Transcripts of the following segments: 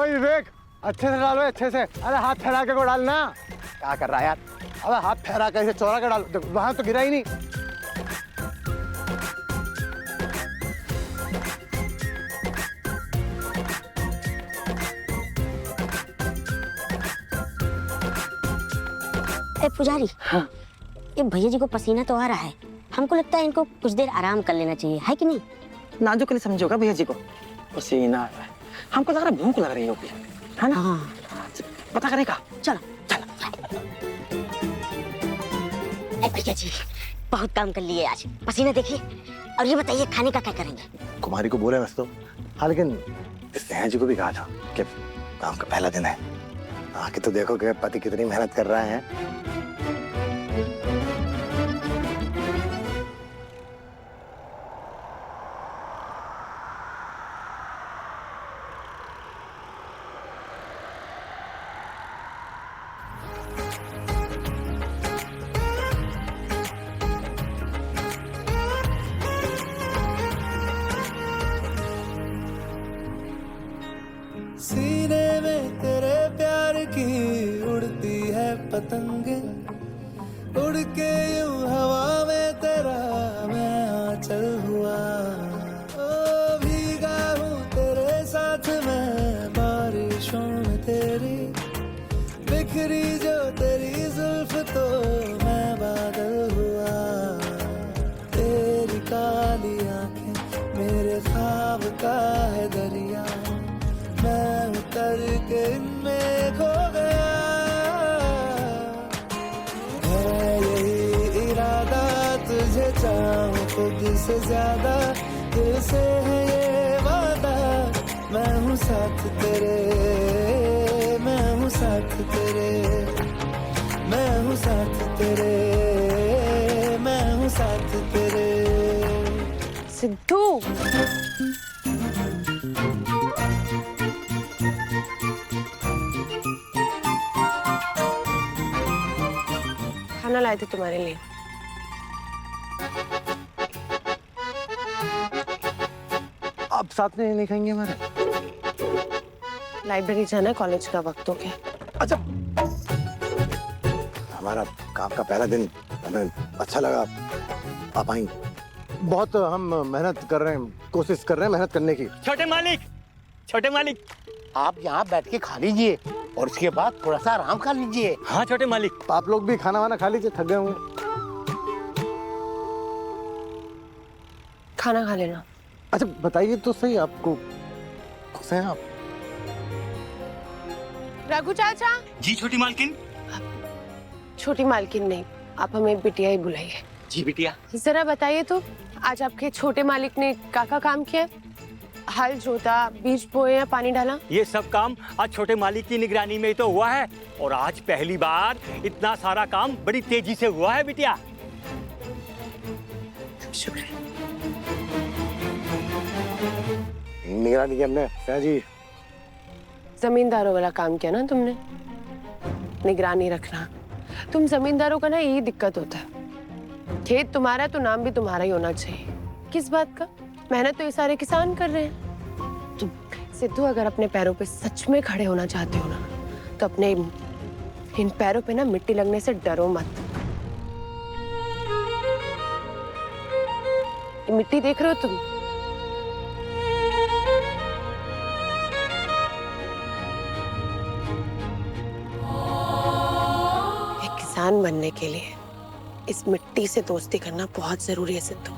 ओए विवेक, अच्छे से डालो, अच्छे से। अरे हाथ फैला के को डालना। क्या कर रहा है यार? अबे हाथ फैला के, ऐसे चौड़ा के डालो। देखो वहां तो गिरा ही नहीं। पुजारी, हाँ? ये भैया जी को पसीना तो आ रहा है, हमको लगता है इनको कुछ देर आराम कर लेना चाहिए, है कि नहीं? नाजुक लिए समझोगा भैया जी को, पसीना आ रहा है, हमको लग रहा है भूख लग रही होगी, है ना? हाँ। पता करेगा। चलो चलो। भैया जी बहुत काम कर लिए आज, पसीना देखिए। और ये बताइए खाने का क्या करेंगे? कुमारी को बोले वैसे तो, हाँ, लेकिन स्नेहा जी को भी कहा था कि काम का पहला दिन है, आके तो देखो कि पति कितनी मेहनत कर रहा है। सीने में तेरे प्यार की उड़ती है पतंगे, उड़ के यूं हवा में तेरा मैं आंचल हुआ। ओ भीगा हूँ तेरे साथ मैं बारिशों में तेरी, बिखरी जो तेरी जुल्फ तो मैं बादल हुआ। तेरी काली आंखें मेरे ख्वाब का है दरिया, मैं उतर के इनमें खो गया। है यही इरादा तुझे चाहूं खुद से ज्यादा, दिल से है ये वादा, मैं हूँ साथ तेरे, मैं हूँ साथ तेरे, मैं हूँ साथ तेरे, मैं हूँ साथ तेरे। सिद्धू, खाना लाए थे तुम्हारे लिए। आप साथ में नहीं खाएंगे हमारे? लाइब्रेरी जाना है, कॉलेज का वक्त हो गया। अच्छा, हमारा काम का पहला दिन, हमें अच्छा लगा आप आई। बहुत हम मेहनत कर रहे हैं, कोशिश कर रहे हैं मेहनत करने की। छोटे मालिक आप यहाँ बैठ के खा लीजिए और उसके बाद थोड़ा सा आराम कर लीजिए। हाँ छोटे मालिक। आप लोग भी खाना वाना खा लीजिए, थक गए होंगे। खाना खा लेना। अच्छा बताइए तो सही, आपको खुश हैं आप? रघु चाचा। जी छोटी मालकिन। छोटी मालकिन नहीं, आप हमें बिटिया ही बुलाइए। जी बिटिया। जरा बताइए तो, आज आपके छोटे मालिक ने का काम किया? हल जोता, बीज बोए या पानी डाला? ये सब काम आज छोटे मालिक की निगरानी में ही तो हुआ है, और आज पहली बार इतना सारा काम बड़ी तेजी से हुआ है बिटिया। शुक्र। निगरानी की हमने जी। जमींदारों वाला काम किया ना तुमने, निगरानी रखना। तुम जमींदारों का ना यही दिक्कत होता है, खेत तुम्हारा तो नाम भी तुम्हारा ही होना चाहिए। किस बात का? मेहनत तो ये सारे किसान कर रहे हैं। तुम सिद्धू, अगर अपने पैरों पे सच में खड़े होना चाहते हो ना, तो अपने इन पैरों पे ना मिट्टी लगने से डरो मत। ये मिट्टी देख रहे हो तुम? एक किसान बनने के लिए इस मिट्टी से दोस्ती करना बहुत जरूरी है सिद्धू।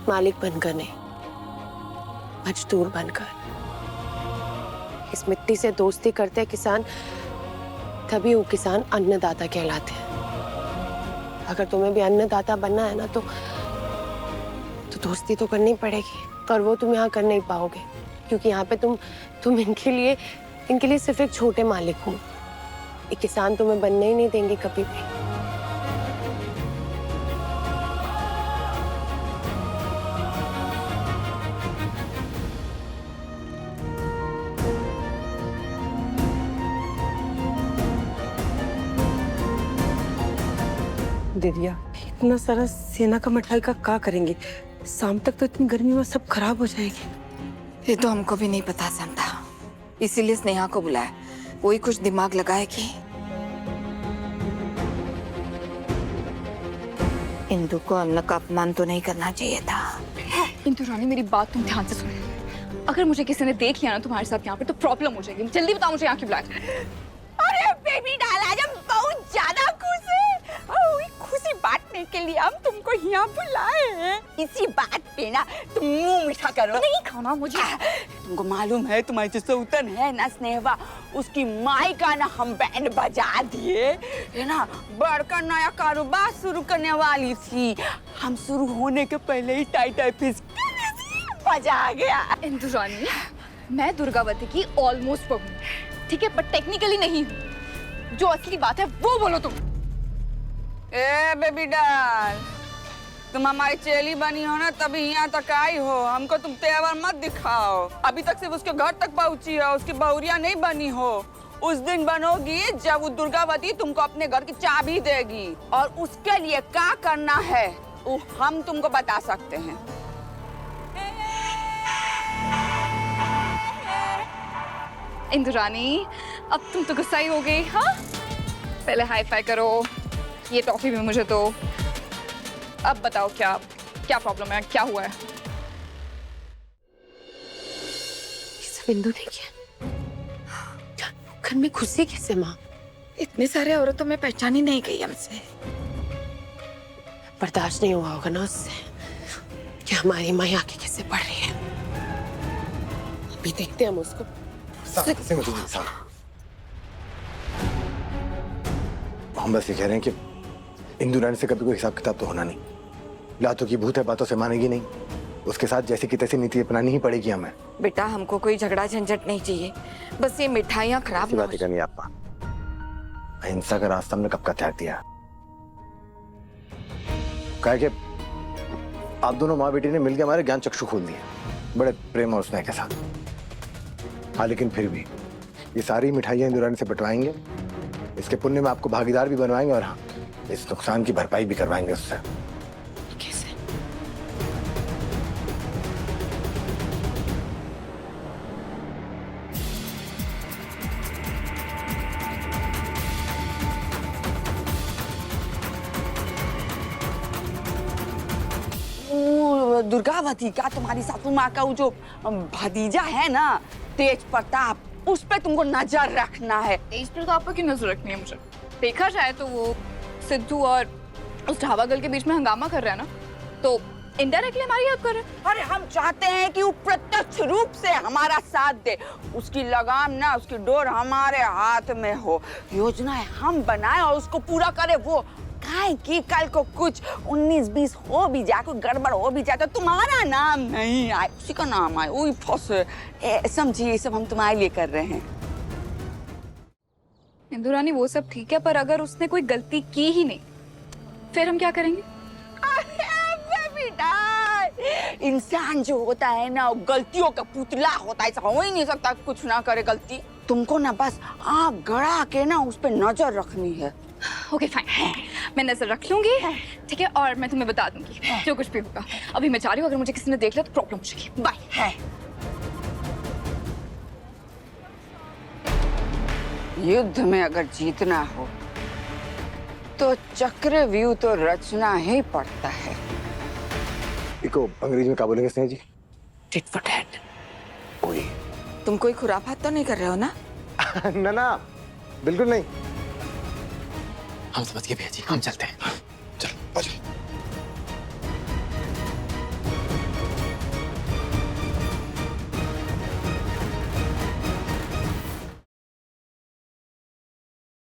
मालिक बनकर नहीं, मजदूर बनकर। इस मिट्टी से दोस्ती करते हैं किसान, तभी वो किसान अन्नदाता कहलाते हैं। अगर तुम्हें भी अन्नदाता बनना है ना, तो दोस्ती तो करनी पड़ेगी, और वो तुम यहाँ कर नहीं पाओगे, क्योंकि यहाँ पे तुम इनके लिए सिर्फ एक छोटे मालिक हो। ये किसान तुम्हें बनने ही नहीं देंगे कभी भी। दीदिया, इतना सारा सेना का मिठाई का क्या करेंगे? शाम तक तो इतनी गर्मी में सब खराब हो जाएगी। ये तो हमको भी नहीं पता समझा। इसीलिए स्नेहा को बुलाया। वही कुछ दिमाग लगाए कि इंदु को अन्न का अपमान तो नहीं करना चाहिए था। इंदु रानी, मेरी बात तुम ध्यान से सुनो। अगर मुझे किसी ने देख लिया ना तुम्हारे साथ यहाँ पे तो प्रॉब्लम हो जाएगी। जल्दी बताओ मुझे यहाँ क्यों बुलाया? अरे बेबी डाल, आज हम बहुत ज्यादा खुश हैं। खुशी बांटने के लिए हम तुमको यहाँ बुलाए हैं। इसी बात पे ना तुम मुंह मीठा करो। नहीं खाना मुझे। तुमको मालूम है तुम्हारी जो सौतन है ना स्नेहवा, उसकी माई का ना हम बैंड बजा दिए है ना। बड़का नया कारोबार शुरू करने वाली थी, हम शुरू होने के पहले ही टाइटल फीस बजा गया। इंदु रानी, मैं दुर्गावती की ऑलमोस्ट बहू हूँ, ठीक है, पर टेक्निकली नहीं हूँ। जो असली बात है वो बोलो तुम। ए बेबी डाल, तुम हमारी चेली बनी हो ना तभी यहाँ तक आई हो। हमको तुम तेवर मत दिखाओ। अभी तक सिर्फ उसके घर तक पहुँची हो, उसकी बहुरिया नहीं बनी हो। उस दिन बनोगी जब वो दुर्गावती तुमको अपने घर की चाबी देगी, और उसके लिए क्या करना है वो हम तुमको बता सकते हैं। इंदु रानी, अब तुम तो गुस्सा ही हो गई। हाँ, पहले हाई फाई करो, ये टॉफी भी मुझे दो। अब बताओ क्या क्या प्रॉब्लम है, क्या हुआ है? ये सब इंदु ने किया। घर में खुशी कैसे माँ? इतने सारे औरतों में पहचानी नहीं गई हमसे। बर्दाश्त नहीं हुआ होगा ना उससे कि हमारी माँ आके कैसे पढ़ रही है। अभी देखते हैं हम उसको। हम बस ये कह रहे हैं कि इंदु रानी से कभी कोई हिसाब किताब तो होना नहीं। लातों की भूत है, बातों से मानेगी नहीं। उसके साथ जैसी की तैसी नीति अपनानी ही पड़ेगी हमें। बेटा, हमको कोई झगड़ा झंझट नहीं चाहिए, बस ये मिठाइयाँ खराब ना हो। बातें करनी आपा, अहिंसा का रास्ता हमने कब का त्याग दिया। कहा कि आप दोनों माँ बेटी ने मिलकर हमारे ज्ञान चक्षु खोल दिए, बड़े प्रेम और स्नेह के साथ। हाँ, लेकिन फिर भी ये सारी मिठाइयाँ इंदु रानी से बंटवाएंगे, इसके पुण्य में आपको भागीदार भी बनवाएंगे, और हाँ, इस नुकसान की भरपाई भी करवाएंगे उससे। कैसे? दुर्गावती का तुम्हारी सासू माँ का वो जो भतीजा है ना तेज प्रताप, उस पे तुमको नजर रखना है। तेज प्रताप पर क्यों नजर रखनी है मुझे? देखा जाए तो वो सिद्धू और उस ढाबा गर्ल के बीच में हंगामा कर रहा है ना, तो इनडायरेक्टली हमारी हेल्प कर रहे हैं। अरे हम चाहते हैं कि वो प्रत्यक्ष रूप से हमारा साथ दे। उसकी लगाम ना, उसकी डोर हमारे हाथ में हो। योजना हम बनाए और उसको पूरा करे वो। काहे कि कल को कुछ 19-20 हो भी जाए, कोई गड़बड़ हो भी जाए तो तुम्हारा नाम नहीं आए, उसी का नाम आए, वही फंसे। समझिए, ये सब हम तुम्हारे लिए कर रहे हैं। इंदु रानी, वो सब ठीक है, पर अगर उसने कोई गलती की ही नहीं फिर हम क्या करेंगे? इंसान जो होता है ना वो गलतियों का पुतला होता है, ऐसा हो ही नहीं सकता कुछ ना करे गलती। तुमको ना बस आँख गड़ा के ना उस पर नजर रखनी है। ओके फाइन, मैं नजर रख लूंगी, ठीक है, और मैं तुम्हें बता दूंगी जो कुछ भी होगा। अभी मैं जा रही हूँ, अगर मुझे किसी ने देख लिया तो प्रॉब्लम हो जाएगी। बाय। युद्ध में अगर जीतना हो तो चक्रव्यूह तो रचना ही पड़ता है। इको अंग्रेजी में क्या बोलेंगे Sneha ji? Tit for tat. ओए तुम कोई खुराफात तो नहीं कर रहे हो ना? ना ना, बिल्कुल नहीं। हम समझ गए भैया जी, हम चलते हैं। चलो, आ जाओ।